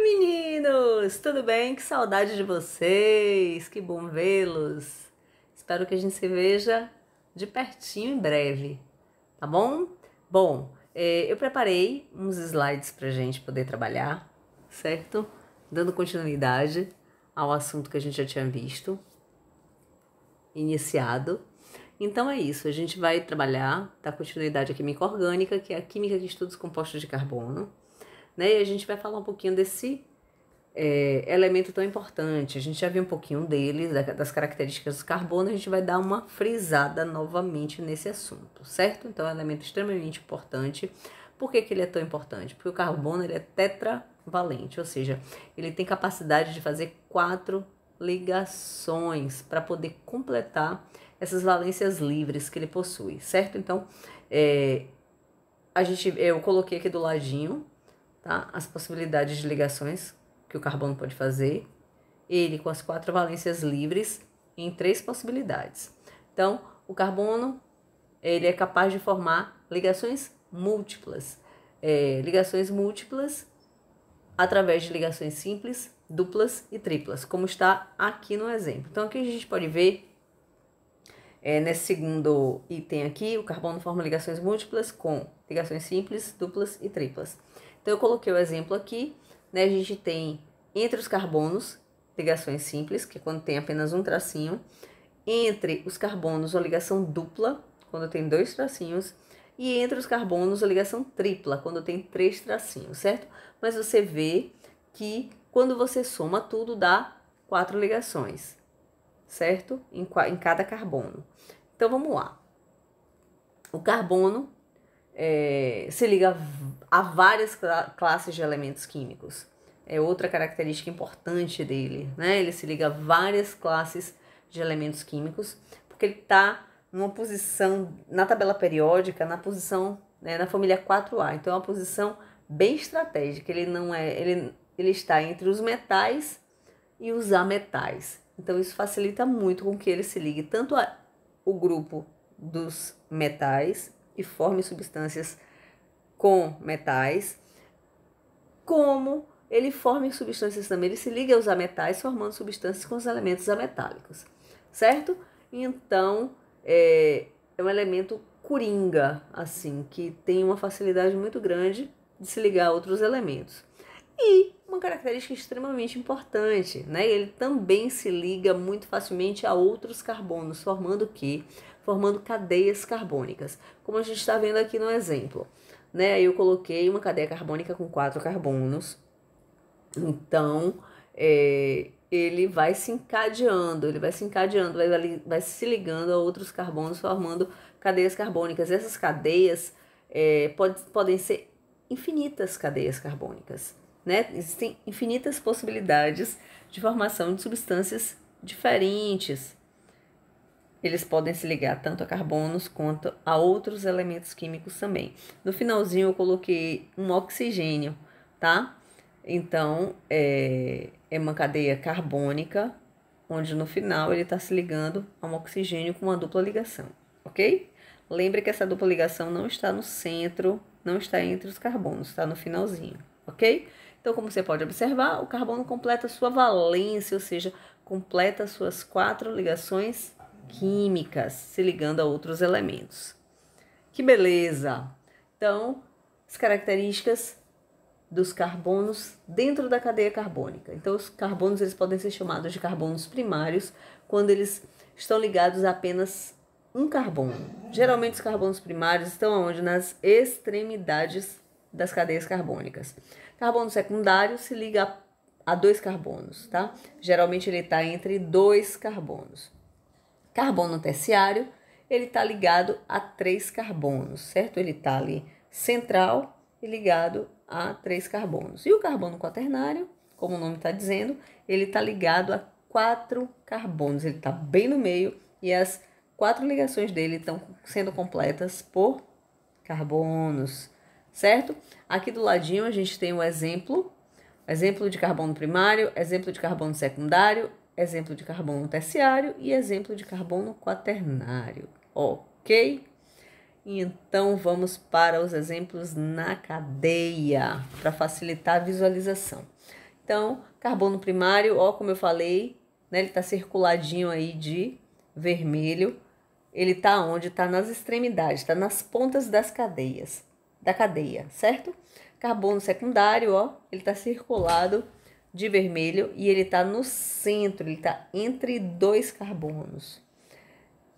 Meninos! Tudo bem? Que saudade de vocês! Que bom vê-los! Espero que a gente se veja de pertinho em breve, tá bom? Bom, eu preparei uns slides pra gente poder trabalhar, certo? Dando continuidade ao assunto que a gente já tinha visto, iniciado. Então é isso, a gente vai trabalhar, dar continuidade à química orgânica, que é a química que estuda os compostos de carbono, né? E a gente vai falar um pouquinho desse elemento tão importante. A gente já viu um pouquinho dele, das características do carbono, a gente vai dar uma frisada novamente nesse assunto, certo? Então é um elemento extremamente importante. Por que ele é tão importante? Porque o carbono ele é tetravalente, ou seja, ele tem capacidade de fazer 4 ligações para poder completar essas valências livres que ele possui, certo? Então, eu coloquei aqui do ladinho, tá, as possibilidades de ligações que o carbono pode fazer, ele com as 4 valências livres em 3 possibilidades. Então, o carbono ele é capaz de formar ligações múltiplas. Ligações múltiplas através de ligações simples, duplas e triplas, como está aqui no exemplo. Então, aqui a gente pode ver, nesse segundo item aqui, o carbono forma ligações múltiplas com ligações simples, duplas e triplas. Então, eu coloquei o exemplo aqui, né? A gente tem entre os carbonos ligações simples, que é quando tem apenas um tracinho. Entre os carbonos, uma ligação dupla, quando tem 2 tracinhos. E entre os carbonos, a ligação tripla, quando tem 3 tracinhos, certo? Mas você vê que quando você soma tudo, dá 4 ligações, certo? Em cada carbono. Então, vamos lá. O carbono se liga a várias classes de elementos químicos. É outra característica importante dele, né? Ele se liga a várias classes de elementos químicos, porque ele está numa posição, na tabela periódica, na posição, né, na família 4A. Então, é uma posição bem estratégica. Ele está entre os metais e os ametais. Então, isso facilita muito com que ele se ligue tanto ao grupo dos metais e forme substâncias com metais, como ele forma substâncias também, ele se liga aos ametais, formando substâncias com os elementos ametálicos, certo? Então, é um elemento coringa, assim, que tem uma facilidade muito grande de se ligar a outros elementos. E uma característica extremamente importante, né? Ele também se liga muito facilmente a outros carbonos, formando o quê? Formando cadeias carbônicas, como a gente está vendo aqui no exemplo, né? Eu coloquei uma cadeia carbônica com 4 carbonos. Então, ele vai se encadeando, vai se ligando a outros carbonos, formando cadeias carbônicas. Essas cadeias podem ser infinitas cadeias carbônicas, né? Existem infinitas possibilidades de formação de substâncias diferentes. Eles podem se ligar tanto a carbonos quanto a outros elementos químicos também. No finalzinho eu coloquei um oxigênio, tá? Então, é uma cadeia carbônica, onde no final ele está se ligando a um oxigênio com uma dupla ligação, ok? Lembre que essa dupla ligação não está no centro, não está entre os carbonos, está no finalzinho, ok? Então, como você pode observar, o carbono completa sua valência, ou seja, completa suas 4 ligações químicas, se ligando a outros elementos. Que beleza! Então, as características dos carbonos dentro da cadeia carbônica. Então, os carbonos eles podem ser chamados de carbonos primários quando eles estão ligados a apenas um carbono. Geralmente, os carbonos primários estão onde? Nas extremidades das cadeias carbônicas. Carbono secundário se liga a 2 carbonos, tá? Geralmente, ele está entre 2 carbonos. Carbono terciário, ele está ligado a 3 carbonos, certo? Ele está ali central e ligado a 3 carbonos. E o carbono quaternário, como o nome está dizendo, ele está ligado a 4 carbonos. Ele está bem no meio e as 4 ligações dele estão sendo completas por carbonos, certo? Aqui do ladinho a gente tem o exemplo de carbono primário, exemplo de carbono secundário, exemplo de carbono terciário e exemplo de carbono quaternário, ok? Então, vamos para os exemplos na cadeia, para facilitar a visualização. Então, carbono primário, ó, como eu falei, né, ele está circuladinho aí de vermelho. Ele está onde? Está nas extremidades, está nas pontas das cadeias, da cadeia, certo? Carbono secundário, ó, ele está circulado de vermelho e ele está no centro, ele está entre dois carbonos.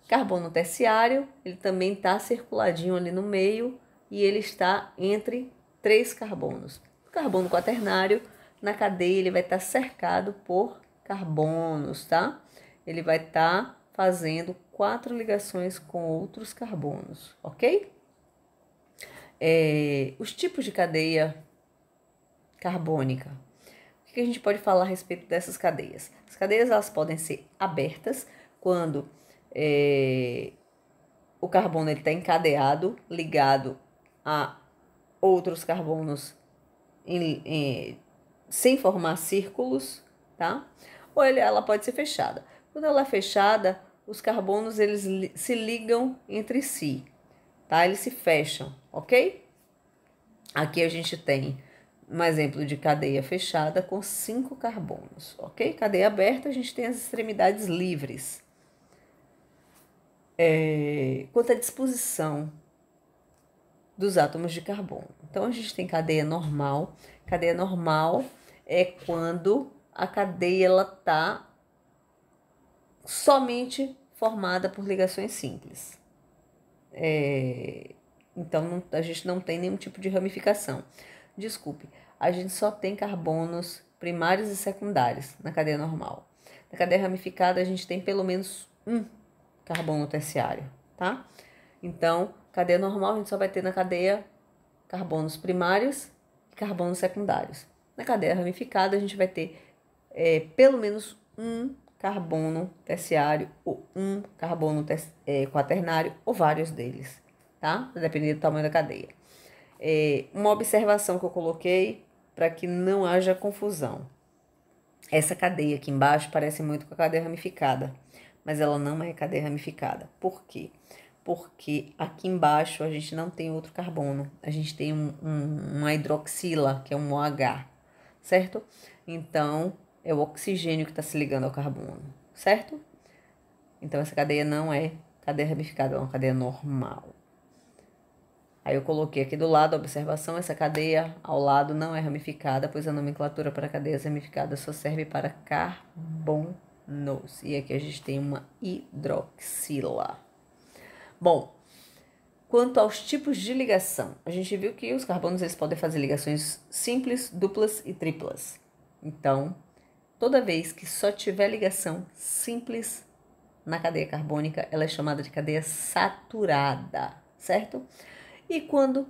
Carbono terciário, ele também está circuladinho ali no meio e ele está entre três carbonos. O carbono quaternário, na cadeia, ele vai estar cercado por carbonos, tá? Ele vai estar fazendo 4 ligações com outros carbonos, ok? Os tipos de cadeia carbônica. O que a gente pode falar a respeito dessas cadeias? As cadeias elas podem ser abertas quando o carbono está encadeado, ligado a outros carbonos sem formar círculos, tá? Ou ela pode ser fechada. Quando ela é fechada, os carbonos eles se ligam entre si, tá? Eles se fecham, ok? Aqui a gente tem um exemplo de cadeia fechada com 5 carbonos, ok? Cadeia aberta, a gente tem as extremidades livres. Quanto à disposição dos átomos de carbono. Então, a gente tem cadeia normal. Cadeia normal é quando a cadeia está somente formada por ligações simples. Então, a gente não tem nenhum tipo de ramificação. Desculpe, a gente só tem carbonos primários e secundários na cadeia normal. Na cadeia ramificada, a gente tem pelo menos um carbono terciário, tá? Então, cadeia normal, a gente só vai ter na cadeia carbonos primários e carbonos secundários. Na cadeia ramificada, a gente vai ter pelo menos um carbono terciário ou um carbono quaternário ou vários deles, tá? Dependendo do tamanho da cadeia. Uma observação que eu coloquei para que não haja confusão. Essa cadeia aqui embaixo parece muito com a cadeia ramificada, mas ela não é cadeia ramificada. Por quê? Porque aqui embaixo a gente não tem outro carbono, a gente tem uma hidroxila, que é um OH, certo? Então, é o oxigênio que está se ligando ao carbono, certo? Então, essa cadeia não é cadeia ramificada, é uma cadeia normal. Aí eu coloquei aqui do lado a observação, essa cadeia ao lado não é ramificada, pois a nomenclatura para cadeias ramificadas só serve para carbonos. E aqui a gente tem uma hidroxila. Bom, quanto aos tipos de ligação, a gente viu que os carbonos eles podem fazer ligações simples, duplas e triplas. Então, toda vez que só tiver ligação simples na cadeia carbônica, ela é chamada de cadeia saturada, certo? E quando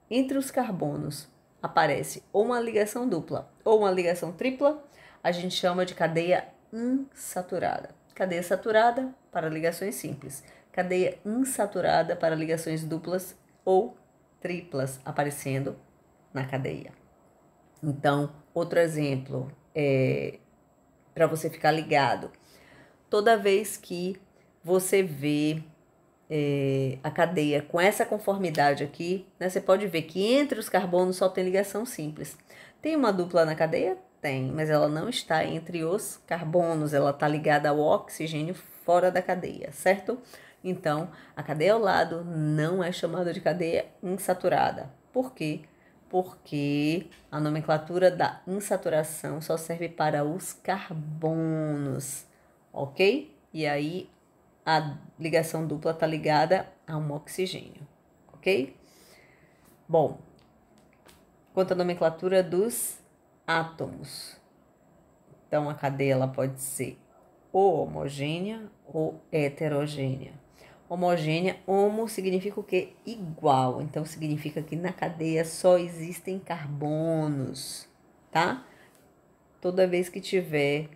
entre os carbonos aparece ou uma ligação dupla ou uma ligação tripla, a gente chama de cadeia insaturada. Cadeia saturada para ligações simples. Cadeia insaturada para ligações duplas ou triplas aparecendo na cadeia. Então, outro exemplo para você ficar ligado. Toda vez que você vê a cadeia com essa conformidade aqui, né, você pode ver que entre os carbonos só tem ligação simples. Tem uma dupla na cadeia? Tem, mas ela não está entre os carbonos, ela está ligada ao oxigênio fora da cadeia, certo? Então, a cadeia ao lado não é chamada de cadeia insaturada. Por quê? Porque a nomenclatura da insaturação só serve para os carbonos, ok? E aí, a ligação dupla está ligada a um oxigênio, ok? Bom, quanto à nomenclatura dos átomos. Então, a cadeia ela pode ser ou homogênea ou heterogênea. Homogênea, homo significa o quê? Igual. Então, significa que na cadeia só existem carbonos, tá? Toda vez que tiver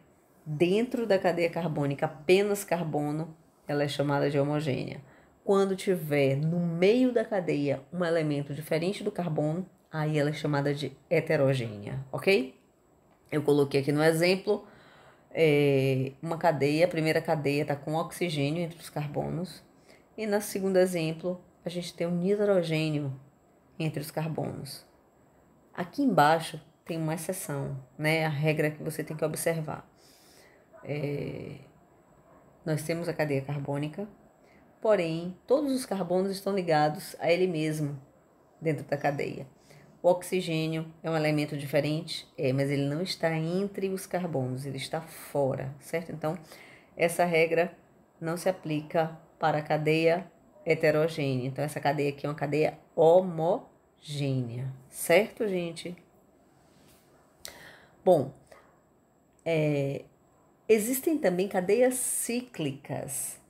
dentro da cadeia carbônica apenas carbono, ela é chamada de homogênea. Quando tiver no meio da cadeia um elemento diferente do carbono, aí ela é chamada de heterogênea, ok? Eu coloquei aqui no exemplo uma cadeia, a primeira cadeia está com oxigênio entre os carbonos, e no segundo exemplo a gente tem um nitrogênio entre os carbonos. Aqui embaixo tem uma exceção, né? A regra que você tem que observar. Nós temos a cadeia carbônica, porém, todos os carbonos estão ligados a ele mesmo dentro da cadeia. O oxigênio é um elemento diferente, mas ele não está entre os carbonos, ele está fora, certo? Então, essa regra não se aplica para a cadeia heterogênea. Então, essa cadeia aqui é uma cadeia homogênea, certo, gente? Bom, existem também cadeias cíclicas.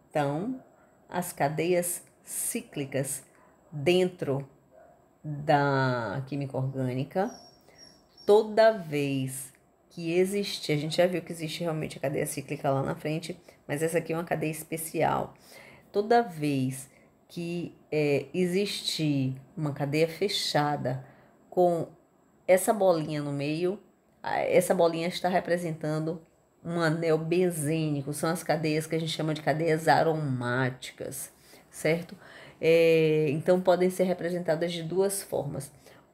Então, as cadeias cíclicas dentro da química orgânica, toda vez que existe, a gente já viu que existe realmente a cadeia cíclica lá na frente, mas essa aqui é uma cadeia especial. Toda vez que existir uma cadeia fechada com essa bolinha no meio, essa bolinha está representando um anel benzênico, são as cadeias que a gente chama de cadeias aromáticas, certo? Então, podem ser representadas de duas formas.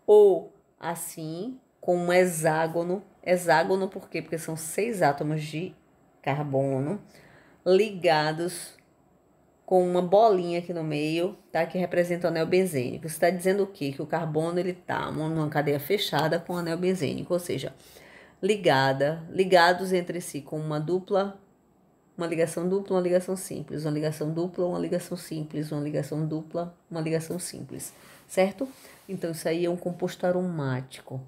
Ou assim, com um hexágono. Hexágono por quê? Porque são 6 átomos de carbono ligados com uma bolinha aqui no meio, tá? Que representa o anel benzênico. Isso está dizendo o quê? Que o carbono, ele tá numa cadeia fechada com o anel benzênico, ou seja, ligados entre si com uma ligação dupla, uma ligação simples, uma ligação dupla, uma ligação simples, uma ligação dupla, uma ligação simples, certo? Então, isso aí é um composto aromático.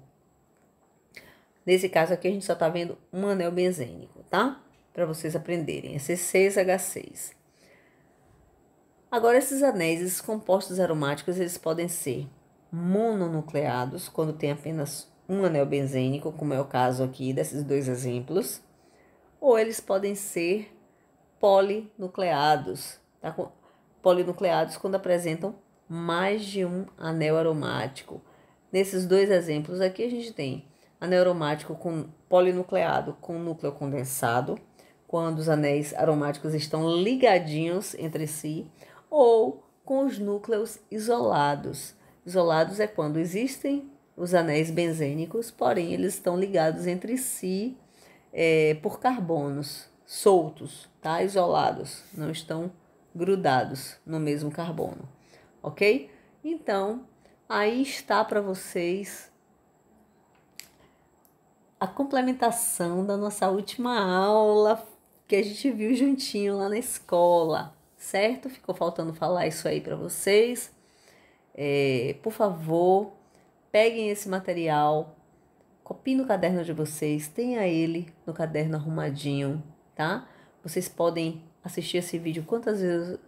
Nesse caso aqui, a gente só tá vendo um anel benzênico, tá? Para vocês aprenderem, é C6H6. Agora, esses anéis, esses compostos aromáticos, eles podem ser mononucleados, quando tem apenas um anel benzênico, como é o caso aqui desses dois exemplos, ou eles podem ser polinucleados, tá? Polinucleados quando apresentam mais de um anel aromático. Nesses dois exemplos aqui a gente tem anel aromático com polinucleado com núcleo condensado, quando os anéis aromáticos estão ligadinhos entre si, ou com os núcleos isolados. Isolados é quando existem os anéis benzênicos, porém eles estão ligados entre si por carbonos soltos, tá? Isolados, não estão grudados no mesmo carbono, ok? Então, aí está para vocês a complementação da nossa última aula que a gente viu juntinho lá na escola, certo? Ficou faltando falar isso aí para vocês. Por favor, peguem esse material, copiem no caderno de vocês, tenha ele no caderno arrumadinho, tá? Vocês podem assistir esse vídeo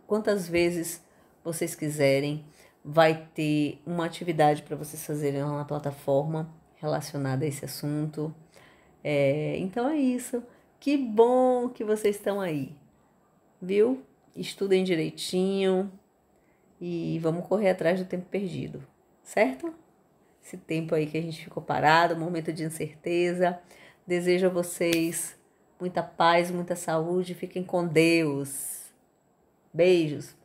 quantas vezes vocês quiserem. Vai ter uma atividade para vocês fazerem lá na plataforma relacionada a esse assunto. Então é isso. Que bom que vocês estão aí, viu? Estudem direitinho e vamos correr atrás do tempo perdido, certo? Esse tempo aí que a gente ficou parado, momento de incerteza. Desejo a vocês muita paz, muita saúde. Fiquem com Deus. Beijos.